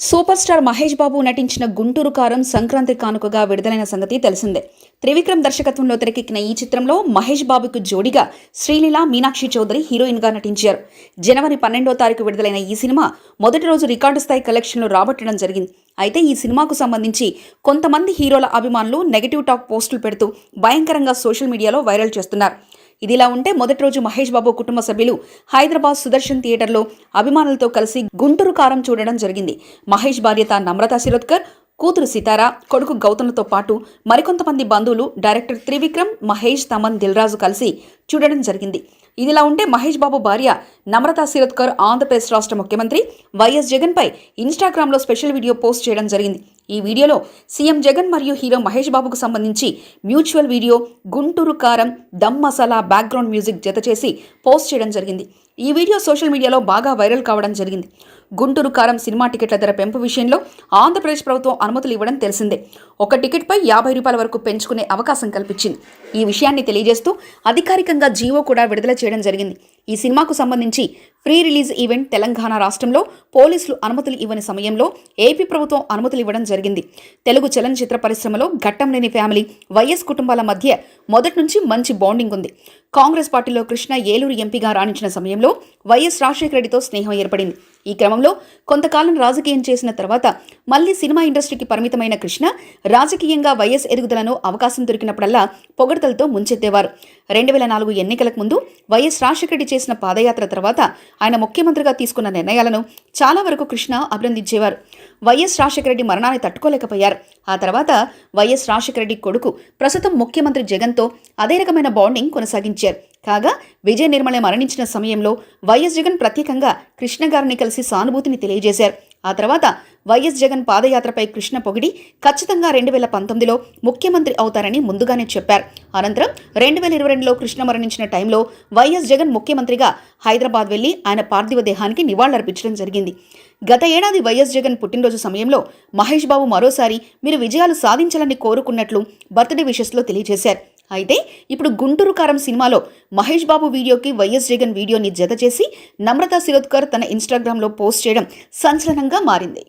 Super star Mahesh Babu నటించిన గుంటూరు కారం సంక్రాంతి కానుకగా విడుదలైన సంగతి తెలిసిందే. త్రివిక్రమ్ దర్శకత్వంలో తెరకెక్కిన ఈ చిత్రంలో మహేష్ బాబుకు జోడిగా శ్రీలీల, మీనాక్షి చౌదరి హీరోయిన్గా నటించారు. జనవరి 12వ తారీఖు విడుదలైన ఈ సినిమా మొదటి రోజు రికార్డు స్థాయి కలెక్షన్లు రాబట్టడం జరిగింది. అయితే ఈ సినిమాకు సంబంధించి కొంతమంది హీరోల అభిమానులు నెగటివ్ టాక్ పోస్టులు పెడుతూ భయంకరంగా సోషల్ మీడియాలో వైరల్ చేస్తున్నారు. ఇదిలా ఉంటే మొదటి రోజు మహేష్ బాబు కుటుంబ సభ్యులు హైదరాబాద్ సుదర్శన్ థియేటర్లో అభిమానులతో కలిసి గుంటూరు కారం చూడడం జరిగింది. మహేష్ భార్య నమ్రతా శిరోద్కర్, కూతురు సితారా, కొడుకు గౌతమ్లతో పాటు మరికొంతమంది బంధువులు డైరెక్టర్ త్రివిక్రమ్, మహేష్, తమన్, దిల్రాజు కలిసి చూడడం జరిగింది. ఇదిలా ఉంటే మహేష్ బాబు భార్య నమ్రతా శిరోద్కర్ ఆంధ్రప్రదేశ్ రాష్ట్ర ముఖ్యమంత్రి వైఎస్ జగన్పై ఇన్స్టాగ్రామ్లో స్పెషల్ వీడియో పోస్ట్ చేయడం జరిగింది. ఈ వీడియోలో సీఎం జగన్ మరియు హీరో మహేష్ బాబుకు సంబంధించి మ్యూచువల్ వీడియో, గుంటూరు కారం, దమ్ మసాలా బ్యాక్గ్రౌండ్ మ్యూజిక్ జత చేసి పోస్ట్ చేయడం జరిగింది. ఈ వీడియో సోషల్ మీడియాలో బాగా వైరల్ కావడం జరిగింది. గుంటూరు కారం సినిమా టికెట్ల ధర పెంపు విషయంలో ఆంధ్రప్రదేశ్ ప్రభుత్వం అనుమతులు ఇవ్వడం తెలిసిందే. ఒక టికెట్పై ₹50 వరకు పెంచుకునే అవకాశం కల్పించింది. ఈ విషయాన్ని తెలియజేస్తూ అధికారికంగా జీవో కూడా విడుదల చేయడం జరిగింది. ఈ సినిమాకు సంబంధించి ప్రీ రిలీజ్ ఈవెంట్ తెలంగాణ రాష్ట్రంలో పోలీసులు అనుమతులు ఇవ్వని సమయంలో ఏపీ ప్రభుత్వం అనుమతులు ఇవ్వడం జరిగింది. తెలుగు చలనచిత్ర పరిశ్రమలో ఘట్టంలేని ఫ్యామిలీ, వైఎస్ కుటుంబాల మధ్య మొదటి నుంచి మంచి బాండింగ్ ఉంది. కాంగ్రెస్ పార్టీలో కృష్ణ ఏలూరు ఎంపీగా రాణించిన సమయంలో వైఎస్ రాజశేఖర రెడ్డితో స్నేహం ఏర్పడింది. ఈ క్రమంలో కొంతకాలం రాజకీయం చేసిన తర్వాత మళ్లీ సినిమా ఇండస్ట్రీకి పరిమితమైన కృష్ణ రాజకీయంగా వైఎస్ ఎదుగుదలను అవకాశం దొరికినప్పుడల్లా పొగడ్తలతో ముంచెత్తేవారు. 2004 ఎన్నికలకు ముందు వైఎస్ రాజశేఖర రెడ్డి చేసిన పాదయాత్ర తర్వాత ఆయన ముఖ్యమంత్రిగా తీసుకున్న నిర్ణయాలను చాలా వరకు కృష్ణ అభినందించేవారు. వైఎస్ రాజశేఖర రెడ్డి మరణాన్ని తట్టుకోలేకపోయారు. ఆ తర్వాత వైఎస్ రాజశేఖర రెడ్డి కొడుకు ప్రస్తుతం ముఖ్యమంత్రి జగన్తో అదే రకమైన బాండింగ్ కొనసాగించారు. కాగా విజయ నిర్మల మరణించిన సమయంలో వైఎస్ జగన్ ప్రత్యేకంగా కృష్ణ గారిని కలిసి సానుభూతిని తెలియజేశారు. ఆ తర్వాత వైఎస్ జగన్ పాదయాత్రపై కృష్ణ పొగిడి ఖచ్చితంగా 2019లో ముఖ్యమంత్రి అవుతారని ముందుగానే చెప్పారు. అనంతరం 2022లో కృష్ణ మరణించిన టైంలో వైఎస్ జగన్ ముఖ్యమంత్రిగా హైదరాబాద్ వెళ్లి ఆయన పార్థివ దేహానికి నివాళులర్పించడం జరిగింది. గత ఏడాది వైఎస్ జగన్ పుట్టినరోజు సమయంలో మహేష్ బాబు మరోసారి మీరు విజయాలు సాధించాలని కోరుకున్నట్లు బర్త్డే విషెస్లో తెలియజేశారు. అయితే ఇప్పుడు గుంటూరు కారం సినిమాలో మహేష్ బాబు వీడియోకి వైఎస్ జగన్ వీడియోని జత చేసి నమ్రతా శిరోద్కర్ తన ఇన్స్టాగ్రామ్లో పోస్ట్ చేయడం సంచలనంగా మారింది.